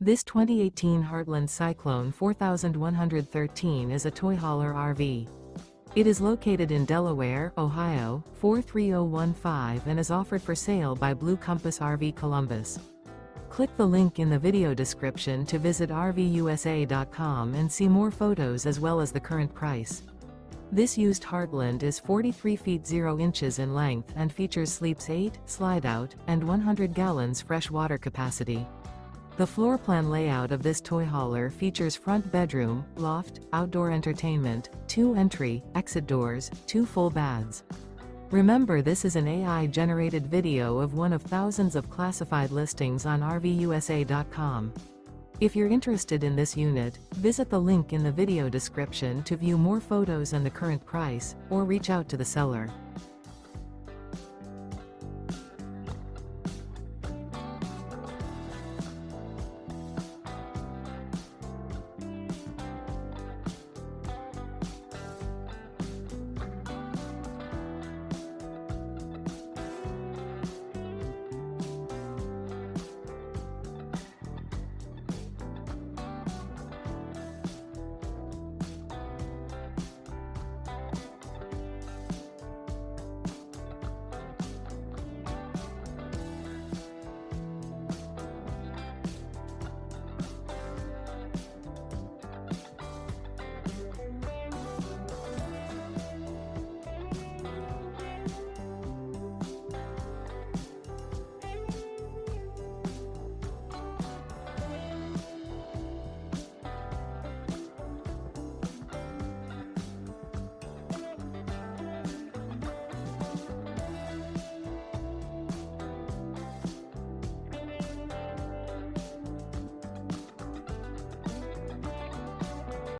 This 2018 Heartland Cyclone 4113 is a toy hauler RV. It is located in Delaware, Ohio, 43015 and is offered for sale by Blue Compass RV Columbus. Click the link in the video description to visit RVUSA.com and see more photos as well as the current price. This used Heartland is 43 feet 0 inches in length and features sleeps 8, Slideout, and 100 gallons fresh water capacity. The floor plan layout of this toy hauler features front bedroom, loft, outdoor entertainment, 2 entry, exit doors, 2 full baths. Remember, this is an AI-generated video of one of thousands of classified listings on RVUSA.com. If you're interested in this unit, visit the link in the video description to view more photos and the current price, or reach out to the seller.